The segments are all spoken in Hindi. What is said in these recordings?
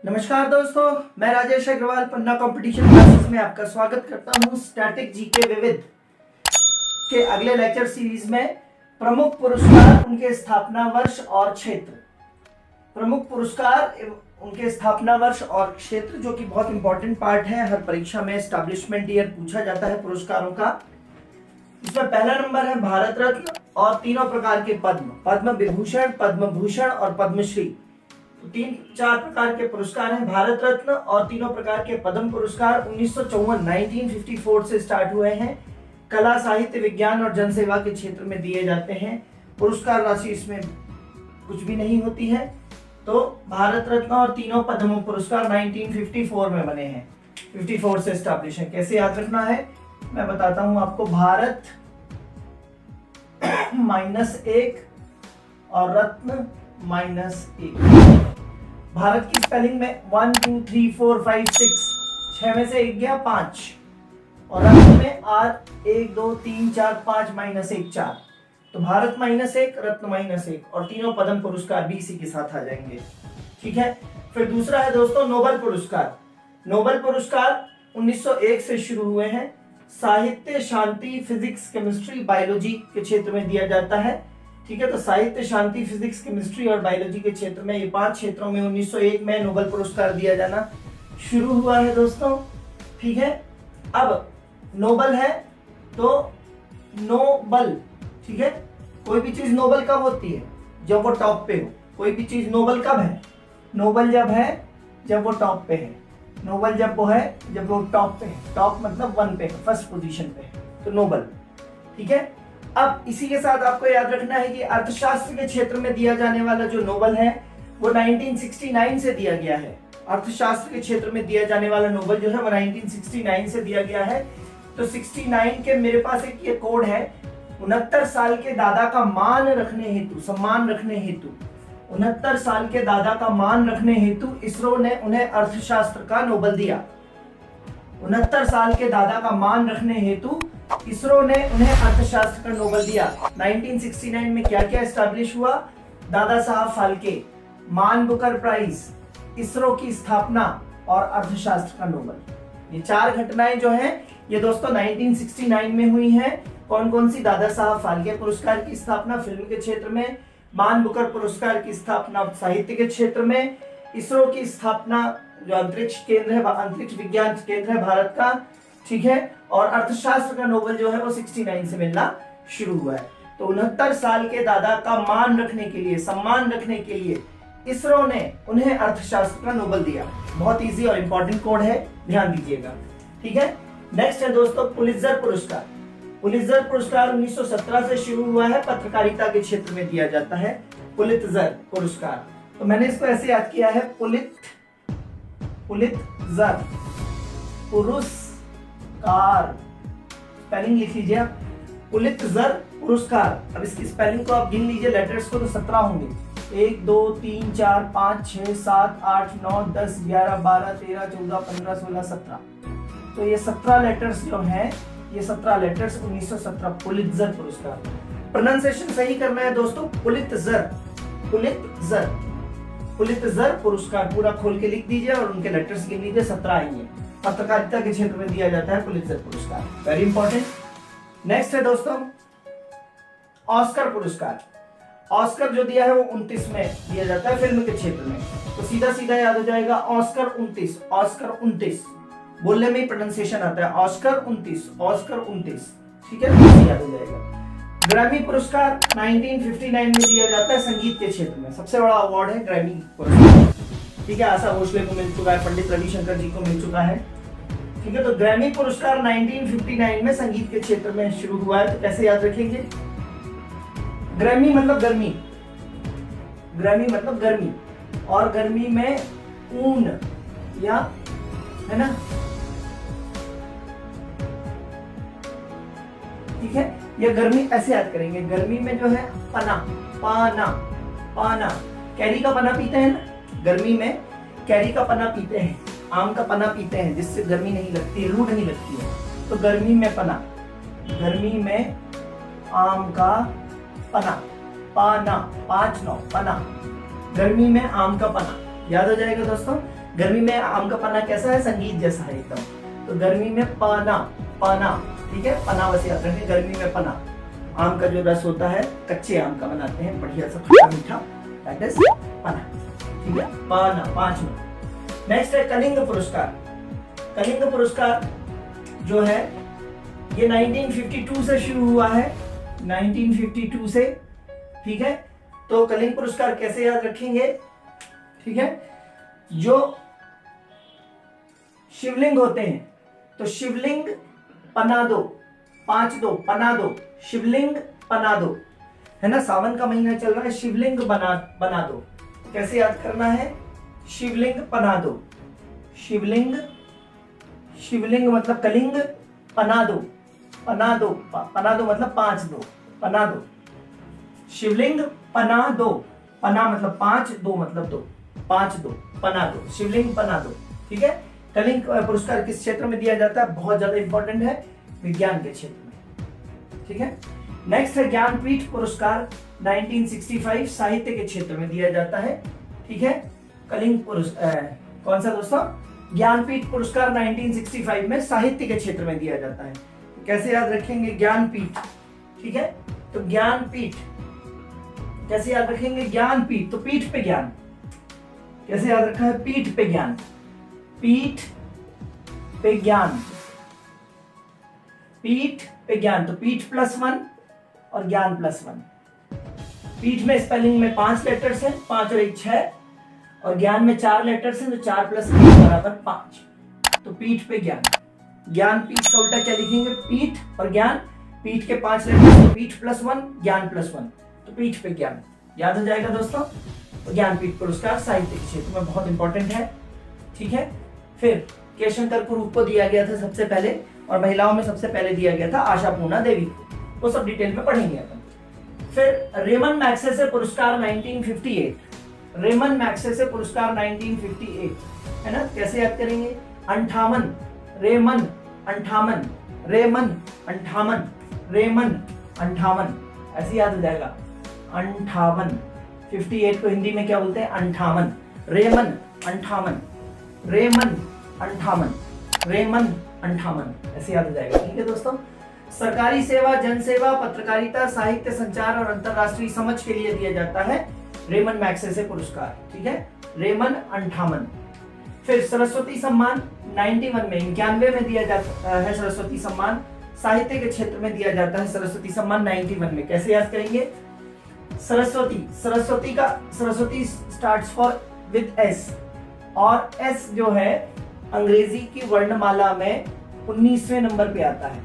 नमस्कार दोस्तों, मैं राजेश अग्रवाल पन्ना कंपटीशन क्लासेस में आपका स्वागत करता हूं। स्टैटिक जीके विविध के अगले लेक्चर सीरीज में प्रमुख पुरस्कार, उनके स्थापना वर्ष और क्षेत्र। प्रमुख पुरस्कार, उनके स्थापना वर्ष और क्षेत्र, जो कि बहुत इंपॉर्टेंट पार्ट है। हर परीक्षा में एस्टैब्लिशमेंट ईयर पूछा जाता है पुरस्कारों का। इसमें पहला नंबर है भारत रत्न और तीनों प्रकार के पद्म, पद्म विभूषण, पद्म भूषण और पद्मश्री। तो 3-4 प्रकार के पुरस्कार हैं। भारत रत्न और तीनों प्रकार के पद्म पुरस्कार 1954 से स्टार्ट हुए हैं। कला, साहित्य, विज्ञान और जनसेवा के क्षेत्र में दिए जाते हैं। पुरस्कार राशि इसमें कुछ भी नहीं होती है। तो भारत रत्न और तीनों पद्म पुरस्कार 1954 में बने हैं। 54 से स्टैब्लिश है। कैसे याद रखना है मैं बताता हूं आपको। भारत -1 और रत्न -1। भारत की स्पेलिंग में 1 2 3 4 5 6 6 में से 1 गया 5 और रत्न में R 1 2 3 4 5 -1 4। तो भारत -1, रत्न -1 और तीनों पद्म पुरस्कार भी इसी के साथ आ जाएंगे। ठीक है। फिर दूसरा है दोस्तों नोबेल पुरस्कार। नोबेल पुरस्कार 1901 से शुरू हुए हैं। साहित्य, शांति, फिजिक्स, केमिस्ट्री, बायोलॉजी के क्षेत्र में दिया जाता है। ठीक है। तो साहित्य, शांति, फिजिक्स, केमिस्ट्री और बायोलॉजी के क्षेत्र में, ये 5 क्षेत्रों में 1901 में नोबेल पुरस्कार दिया जाना शुरू हुआ है दोस्तों। ठीक है। अब नोबेल है तो नोबल, ठीक है। कोई भी चीज नोबल कब होती है? जब वो टॉप पे हो। कोई भी चीज नोबल कब है? नोबल जब है जब वो टॉप पे है। नोबल जब वो है जब वो टॉप पे है। टॉप मतलब 1 पे, फर्स्ट पोजीशन पे है, तो नोबल। ठीक है। अब इसी के साथ आपको याद रखना है कि अर्थशास्त्र के क्षेत्र में दिया जाने वाला जो नोबेल है वो 1969 से दिया गया है। अर्थशास्त्र के क्षेत्र में दिया जाने वाला नोबेल जो है वो 1969 से दिया गया है। तो 69 के मेरे पास एक ये कोड है, 69 साल के दादा का मान रखने हेतु, सम्मान रखने हेतु, 69 साल के दादा का मान रखने हेतु इसरो ने उन्हें अर्थशास्त्र का नोबेल दिया। 69 साल के दादा का मान रखने हेतु इसरो ने उन्हें अर्थशास्त्र का नोबेल दिया। 1969 में क्या क्या एस्टैब्लिश हुआ? दादा साहब फाल्के, मान बुकर प्राइज, इसरो की स्थापना और अर्थशास्त्र का नोबेल। ये 4 घटनाएं जो हैं ये दोस्तों 1969 में हुई हैं। कौन कौन सी? दादा साहब फाल्के पुरस्कार की स्थापना फिल्म के क्षेत्र में, मान बुकर पुरस्कार की स्थापना साहित्य के क्षेत्र में, इसरो की स्थापना जो अंतरिक्ष केंद्र है, अंतरिक्ष विज्ञान केंद्र है भारत का, ठीक है, और अर्थशास्त्र का नोबेल जो है वो 69 से मिलना शुरू हुआ है। तो 69 साल के दादा का मान रखने के लिए, सम्मान रखने के लिए इसरो ने उन्हें अर्थशास्त्र का नोबेल दिया। बहुत इजी और इंपॉर्टेंट कोड है, ध्यान दीजिएगा। ठीक है। नेक्स्ट है दोस्तों पुलित्जर पुरस्कार। पुलित्जर पुरस्कार 1917 से शुरू हुआ है, पत्रकारिता के क्षेत्र में दिया जाता है पुलित्जर पुरस्कार। तो मैंने इसको ऐसे याद किया है, पुलित्जर पुरस्कार, स्पेलिंग लिख लीजिए आप, पुलित्जर पुरस्कार। अब इसकी स्पेलिंग को आप गिन लीजिए, लेटर्स को, तो 17 होंगे। 1 2 3 4 5 6 7 8 9 10 11 12 13 14 15 16 17। तो ये 17 लेटर्स जो हैं, ये 17 लेटर्स 1917 पुलित्जर पुरस्कार। प्रोनाउंसिएशन सही करना है दोस्तों, पुलित्जर, पुलित्जर, पुलित्जर पुरस्कार पूरा खोल के लिख दीजिए और उनके लेटर्स गिन लीजिए, 17 आएंगे। पत्रकारिता के क्षेत्र में दिया जाता है पुलित्जर पुरस्कार, वेरी इंपॉर्टेंट। नेक्स्ट है दोस्तों ऑस्कर पुरस्कार। ऑस्कर जो दिया है वो 29 में दिया जाता है फिल्म के क्षेत्र में। तो सीधा सीधा याद हो जाएगा ऑस्कर 29, ऑस्कर 29 बोलने में ही प्रोनाउंसिएशन आता है, ऑस्कर 29, ऑस्कर 29। ठीक है, याद हो जाएगा। ग्रैमी पुरस्कार 1959 में दिया जाता है संगीत के क्षेत्र में। सबसे बड़ा अवार्ड है ग्रैमी पुरस्कार। ठीक है, आशा भोसले को मिल चुका है, पंडित रविशंकर जी को मिल चुका है। ठीक है, तो ग्रैमी पुरस्कार 1959 में संगीत के क्षेत्र में शुरू हुआ है। तो कैसे याद रखेंगे? ग्रैमी मतलब गर्मी, ग्रैमी मतलब गर्मी, और गर्मी में ऊन, या है ना, ठीक है। यह गर्मी ऐसे याद करेंगे, गर्मी में जो है पना, पाना, पाना, कैरी का पना पीते हैं ना, गर्मी में कैरी का पना पीते हैं, आम का पना पीते हैं, जिससे गर्मी नहीं लगती, लू नहीं लगती है। तो गर्मी में पना, गर्मी में आम का पना, पाना, 5 9 पना, गर्मी में आम का पना, याद हो जाएगा दोस्तों। गर्मी में आम का पन्ना कैसा है, संगीत जैसा है एकदम। तो गर्मी में पना, पना, ठीक है, पना वैसे याद रखें, गर्मी में पना। आम का जो रस होता है कच्चे आम का बनाते हैं, बढ़िया सा खट्टा मीठा, दैट इज पना, ठीक है, पना। 5 में नेक्स्ट है कलिंग पुरस्कार। कलिंग पुरस्कार जो है ये 1952 से शुरू हुआ है, 1952 से, ठीक है। तो कलिंग पुरस्कार कैसे याद रखेंगे, ठीक है, जो शिवलिंग होते हैं, तो शिवलिंग पना दो, 5-2 पना दो, शिवलिंग पना दो, है ना, सावन का महीना चल रहा है, शिवलिंग बना दो। कैसे याद करना है, शिवलिंग पना दो, शिवलिंग, शिवलिंग मतलब कलिंग, पना दो, पना दो, पना दो मतलब 5-2, पना दो, शिवलिंग पना दो, पना मतलब 5, 2 मतलब 2, 5-2 पना दो, शिवलिंग पना दो, ठीक है। कलिंग पुरस्कार किस क्षेत्र में दिया जाता है, बहुत ज्यादा इंपॉर्टेंट है, विज्ञान के क्षेत्र में, ठीक है। नेक्स्ट है ज्ञानपीठ पुरस्कार, 1965 साहित्य के क्षेत्र में दिया जाता है, ठीक है। कलिंग पुरस्कार कौन सा दोस्तों, ज्ञानपीठ पुरस्कार 1965 में साहित्य के क्षेत्र में दिया जाता है। कैसे याद रखेंगे, ज्ञानपीठ, ठीक है। तो ज्ञानपीठ कैसे याद रखेंगे, ज्ञानपीठ, तो पीठ पे ज्ञान, कैसे याद रखा है, पीठ पे ज्ञान, पीठ पे ज्ञान, पीठ पे ज्ञान, तो पीठ +1 और ज्ञान +1। पीठ में स्पेलिंग में 5 लेटर्स हैं, 5 और 1 6, और ज्ञान में 4 लेटर्स हैं, तो 4 + 1 बराबर 5, तो पीठ पे ज्ञान। ज्ञान पीठ का उल्टा क्या लिखेंगे, पीठ और ज्ञान, पीठ के 5 लेटर्स, तो पीठ +1 ज्ञान +1, तो पीठ पे ज्ञान, याद हो जाएगा दोस्तों। तो ज्ञानपीठ पुरस्कार साहित्य के क्षेत्र में बहुत इंपॉर्टेंट है, ठीक है। फिर केशंकर कुरूप को दिया गया था सबसे पहले, और महिलाओं में सबसे पहले दिया गया था आशापूर्णा देवी को, वो सब डिटेल में पढ़ेंगे अपन। फिर रेमन मैग्सेसे पुरस्कार 1958, रेमन मैग्सेसे पुरस्कार 1958, है ना, कैसे याद करेंगे, 58, रेमन 58, रेमन 58, रेमन 58, ऐसे याद हो जाएगा, 58, 58 को हिंदी में क्या बोलते हैं, 58, रेमन 58, रेमन 58, रेमन 58, ऐसे याद हो जाएगा, ठीक है दोस्तों। सरकारी सेवा, जनसेवा, पत्रकारिता, साहित्य, संचार और अंतरराष्ट्रीय समझ के लिए दिया जाता है रेमन मैग्सेसे पुरस्कार, ठीक है, रेमन 58। फिर सरस्वती सम्मान 91 में, 91 में दिया जाता है सरस्वती सम्मान, साहित्य के क्षेत्र में दिया जाता है सरस्वती सम्मान 91 में। कैसे याद करेंगे, सरस्वती, सरस्वती का, Saraswati starts for with S, और एस जो है अंग्रेजी की वर्णमाला में 19वें नंबर पे आता है।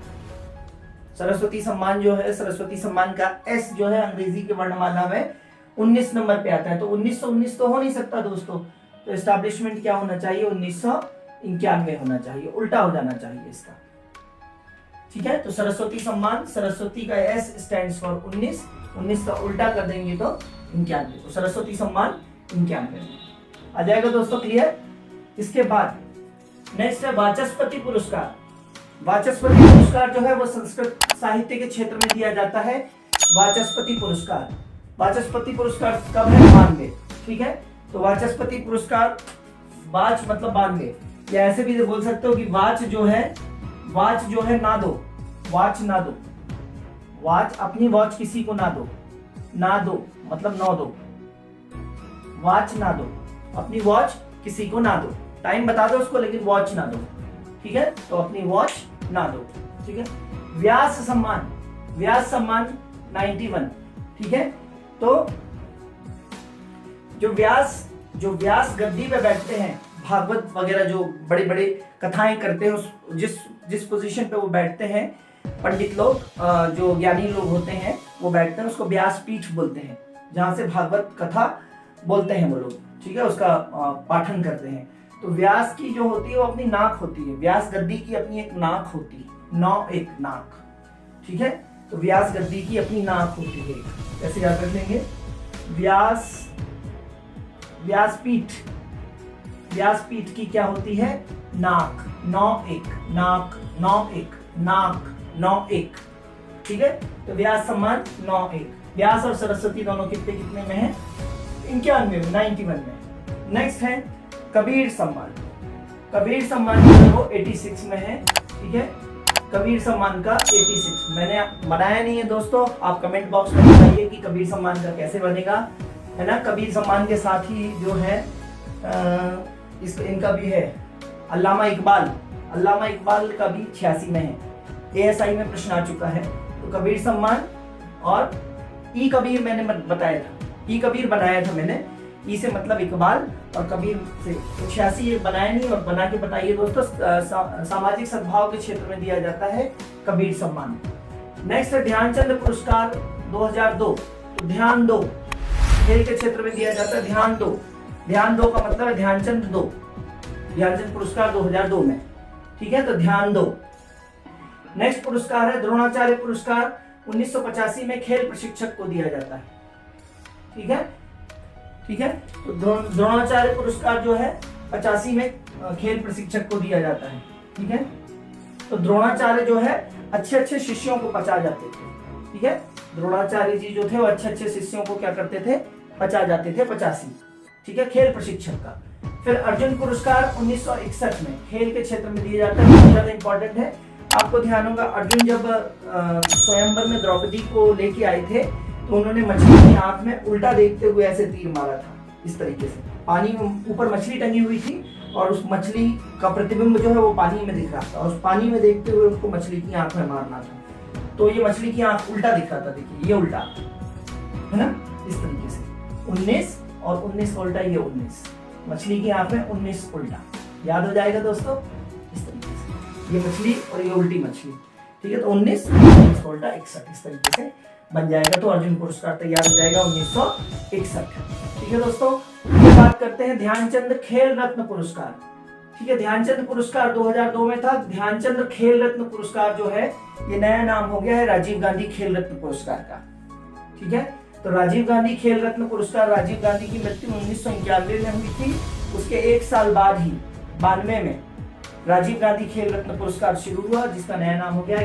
सरस्वती सम्मान जो है, सरस्वती सम्मान का एस जो है अंग्रेजी की वर्णमाला में 19 नंबर पे आता है, तो 1919 तो हो नहीं सकता दोस्तों, तो एस्टैब्लिशमेंट क्या होना चाहिए, 1991 होना चाहिए, उल्टा हो जाना चाहिए इसका, ठीक है। तो सरस्वती सम्मान, सरस्वती का एस स्टैंड्स फॉर 19, 19 का उल्टा कर देंगे तो 91, तो सरस्वती सम्मान 91 आ जाएगा दोस्तों, क्लियर। इसके बाद नेक्स्ट है वाचस्पति पुरस्कार। वाचस्पति पुरस्कार जो है वो संस्कृत साहित्य के क्षेत्र में दिया जाता है, वाचस्पति पुरस्कार। वाचस्पति पुरस्कार कब है, 92, ठीक है। तो वाचस्पति पुरस्कार, वाच मतलब 92, या ऐसे भी बोल सकते हो कि वाच जो है, वाच जो है ना दो, वाच ना दो, वाच अपनी वॉच किसी को ना दो, ना दो मतलब ना दो, वाच ना दो, अपनी वॉच किसी को ना दो, टाइम बता दो उसको लेकिन वॉच ना दो, ठीक है, तो अपनी वॉच ना दो, ठीक है। व्यास सम्मान, व्यास सम्मान 91, ठीक है। तो जो व्यास गद्दी पे बैठते हैं, भागवत वगैरह जो बड़े बड़े कथाएं करते हैं, जिस पोजीशन पे वो बैठते हैं, पंडित लोग, जो ज्ञानी लोग होते हैं वो बैठते हैं, उसको व्यासपीठ बोलते हैं, जहां से भागवत कथा बोलते हैं वो लोग, ठीक है, उसका पाठन करते हैं। तो व्यास की जो होती है वो अपनी नाक होती है, व्यास गद्दी की अपनी एक नाक होती है, एक नाक, ठीक है। तो व्यास गद्दी की अपनी नाक होती है, कैसे याद रख लेंगे, व्यासपीठ, व्यासपीठ की क्या होती है, नाक, 9-1, ठीक है। तो व्यास सम्मान 9-1, व्यास और सरस्वती दोनों कितने में है, 91 में, 91 में। नेक्स्ट है कबीर सम्मान, कबीर सम्मान जो है वो 86 में है, ठीक है। कबीर सम्मान का 86 मैंने बनाया नहीं है दोस्तों, आप कमेंट बॉक्स में बताइए कि कबीर सम्मान का कैसे बनेगा, है ना। कबीर सम्मान के साथ ही जो है इनका भी है अल्लामा इकबाल, अल्लामा इकबाल का भी 86 में है। ASI में प्रश्न आ चुका है। तो कबीर सम्मान और ई कबीर मैंने बताया था, ई कबीर बनाया था मैंने, ई से मतलब इकबाल और कबीर से 86 ये बनाया नहीं, और बना के बताइए दोस्तों। सामाजिक सद्भाव के क्षेत्र में दिया जाता है कबीर सम्मान। नेक्स्ट है ध्यानचंद पुरस्कार 2002। तो ध्यान दो, खेल के क्षेत्र में दिया जाता है ध्यान दो। ध्यान दो का मतलब है ध्यानचंद 2, ध्यानचंद पुरस्कार 2002 में, ठीक है। तो ध्यान दो। नेक्स्ट पुरस्कार है द्रोणाचार्य पुरस्कार, 1985 में खेल प्रशिक्षक को दिया जाता है, ठीक है, ठीक है। तो द्रोणाचार्य पुरस्कार जो है 85 में खेल प्रशिक्षक को दिया जाता है, ठीक है। तो द्रोणाचार्य जो है अच्छे अच्छे शिष्यों को पचा जाते थे, ठीक है। द्रोणाचार्य जी जो थे वो अच्छे अच्छे शिष्यों को क्या करते थे, पचा जाते थे, 85, ठीक है, खेल प्रशिक्षक का। फिर अर्जुन पुरस्कार 1961 में खेल के क्षेत्र में दिया जाता है, बहुत ज्यादा इंपॉर्टेंट है। आपको ध्यान होगा अर्जुन जब स्वयंवर में द्रौपदी को लेके आए थे तो उन्होंने मछली की आंख में उल्टा देखते हुए ऐसे तीर मारा था, इस तरीके से। पानी में ऊपर मछली टंगी हुई थी और उस मछली का प्रतिबिंब जो है वो पानी में दिख रहा था, और उस पानी में देखते हुए उनको मछली की आंख में मारना था। तो ये मछली की आंख उल्टा दिख रहा था, देखिए ये उल्टा है ना, इस तरीके से 19 और 19 का उल्टा, ये 19, मछली की आंख में 19 उल्टा, याद हो जाएगा दोस्तों, इस तरीके से ये मछली और ये उल्टी मछली, ठीक है। तो 19 का उल्टा 61, इस तरीके से बन जाएगा। तो अर्जुन पुरस्कार तैयार हो जाएगा 1961, ठीक है दोस्तों। ये बात करते हैं ध्यानचंद खेल रत्न पुरस्कार, ठीक है। ध्यानचंद पुरस्कार 2002 में था। ध्यानचंद खेल रत्न पुरस्कार जो है ये नया नाम हो गया है राजीव गांधी खेल रत्न पुरस्कार का, ठीक है। तो राजीव गांधी खेल रत्न पुरस्कार, राजीव गांधी की मृत्यु 1991 में हुई थी, उसके एक साल बाद ही 92 में राजीव गांधी खेल रत्न पुरस्कार शुरू हुआ, जिसका नया नाम हो गया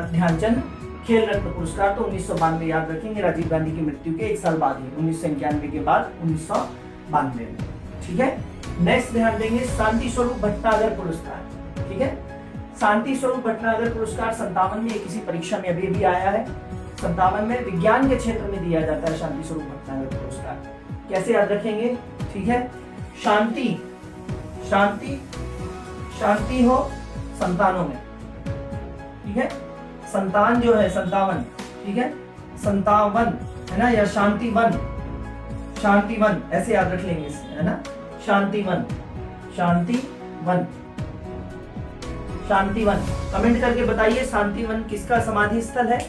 ध्यानचंद खेल रत्न पुरस्कार। तो 1992 याद रखेंगे, राजीव गांधी की मृत्यु के एक साल बाद ही, 1991 के बाद 1992 में, ठीक है। नेक्स्ट ध्यान देंगे शांति स्वरूप भटनागर पुरस्कार, ठीक है। शांति स्वरूप भटनागर पुरस्कार 57 में किसी परीक्षा में अभी आया है, 57 में विज्ञान के क्षेत्र में दिया जाता है शांति स्वरूप भटनागर पुरस्कार। कैसे याद रखेंगे, ठीक है। शांति, शांति, शांति हो संतानों में, ठीक है। संतान जो है 57, ठीक है, 57 है ना, या शांतिवन, शांतिवन ऐसे याद रख लेंगे, है ना, शांतिवन, शांतिवन, शांतिवन। कमेंट करके बताइए शांतिवन किसका समाधि स्थल है,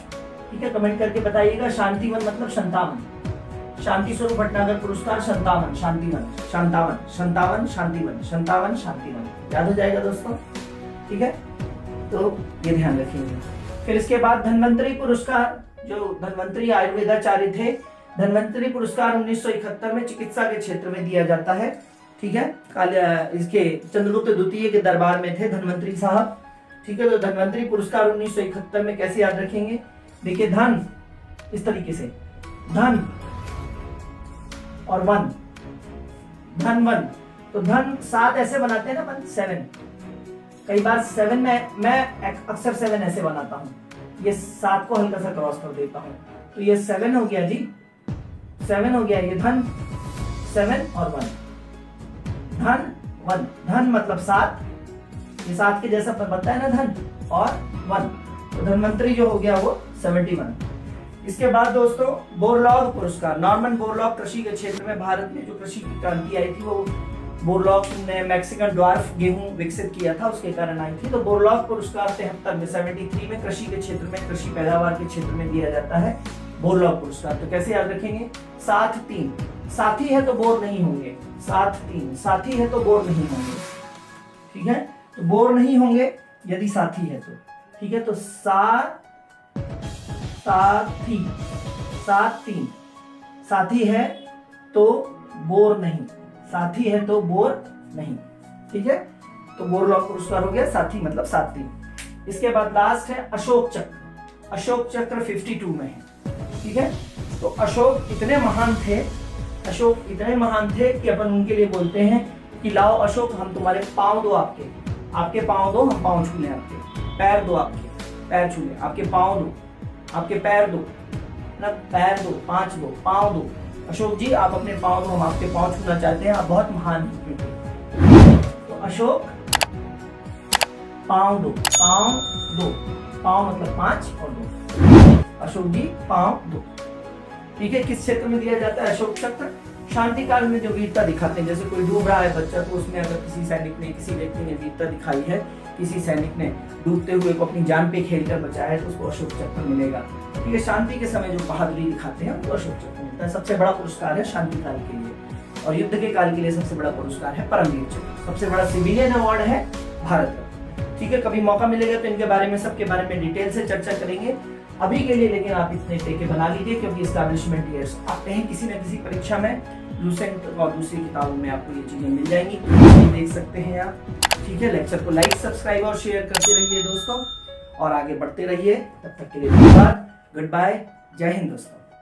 ठीक है, कमेंट करके बताइएगा। शांतिवन मतलब 57, शांति स्वरूप भटनागर पुरस्कार 57, शांतिवन, शांतावन, शांतावन, शांतिवन, शांतावन, शांतिवन, याद हो जाएगा दोस्तों, ठीक है। तो ये ध्यान रखिएगा। फिर इसके बाद धन्वंतरी पुरस्कार, जो धन्वंतरी आयुर्वेदाचार्य थे, धन्वंतरी पुरस्कार 1971 में चिकित्सा के क्षेत्र में दिया जाता है, ठीक है। इसके चंद्रगुप्त द्वितीय के दरबार में थे धन्वंतरी साहब, ठीक है। तो धन्वंतरी पुरस्कार 1971 में कैसे याद रखेंगे, देखिए धन इस तरीके से, धन और वन, धन वन। तो धन 7 ऐसे बनाते हैं ना, 7, कई बार 7 में मैं अक्सर 7 ऐसे बनाता हूँ, ये 7 को हल्का सा क्रॉस कर देता हूँ, तो ये 7 हो गया जी, 7 हो गया, ये धन 7 और 1, धन 1, धन मतलब 7, ये 7 के जैसा बनता है ना धन, और 1, तो धन्वंतरी जो हो गया वो 71। इसके बाद दोस्तों बोरलॉग पुरस्कार, नॉर्मन बोरलॉग कृषि के क्षेत्र में भारत में जो कृषि की क्रांति आई थी, वो बोरलॉग ने मैक्सिकन ड्वार्फ गेहूं विकसित किया था, उसके कारण आई थी। तो बोरलॉग पुरस्कार 73 में कृषि के क्षेत्र में, कृषि पैदावार के क्षेत्र में दिया जाता है बोरलॉग पुरस्कार। तो कैसे याद रखेंगे, 7-3, साथी है तो बोर नहीं होंगे, 7-3, साथी है तो बोर नहीं होंगे, ठीक है। तो बोर नहीं होंगे यदि साथी है तो, ठीक है। तो साथी, 7-3, साथी है तो बोर नहीं, साथी है तो बोर नहीं, ठीक है। तो बोरलॉग पुरस्कार हो गया, साथी मतलब 7-3। इसके बाद लास्ट है अशोक चक्र, अशोक चक्र 52 में है, ठीक है। तो अशोक इतने महान थे, अशोक इतने महान थे कि अपन उनके लिए बोलते हैं कि लाओ अशोक हम तुम्हारे पाँव दो, आपके पाँव दो, हम पाँव छू लें आपके, पैर दो, आपके पैर छू लें, आपके पाँव दो, आपके पैर दो ना, पैर दो, 5 दो, पाँव दो। अशोक जी आप अपने पाँव दो, हम आपके पाँव छूना चाहते हैं, आप बहुत महान हैं। तो अशोक पाँव दो, पाँव दो, पाँव मतलब 5 और 2, अशोक जी पाँव दो। ठीक है, किस क्षेत्र में दिया जाता है अशोक चक्र? शांति काल में जो वीरता दिखाते हैं, जैसे कोई डूब रहा है बच्चा, तो उसमें अगर किसी सैनिक ने, किसी व्यक्ति ने वीरता दिखाई है, किसी सैनिक ने डूबते हुए को अपनी जान पे खेलकर बचाया है, तो उसको अशोक चक्र मिलेगा। ठीक है, शांति के समय जो बहादुरी दिखाते हैं उनको अशोक चक्र मिलता है। सबसे बड़ा पुरस्कार है शांति काल के लिए, और युद्ध के काल के लिए सबसे बड़ा पुरस्कार है परमवीर चक्र। सबसे बड़ा सिविलियन अवार्ड है भारत रत्न। ठीक है, कभी मौका मिलेगा तो इनके बारे में, सबके बारे में डिटेल से चर्चा करेंगे। अभी के लिए लेकिन आप इतने टेके बना लीजिए, क्योंकि एस्टैब्लिशमेंट ईयर्स आते हैं किसी न किसी परीक्षा में, लूसेंट और दूसरी किताबों में आपको ये चीजें मिल जाएंगी, देख सकते हैं आप। ठीक है, लेक्चर को लाइक, सब्सक्राइब और शेयर करते रहिए दोस्तों, और आगे बढ़ते रहिए। तब तक के लिए धन्यवाद, गुड बाय, जय हिंद दोस्तों।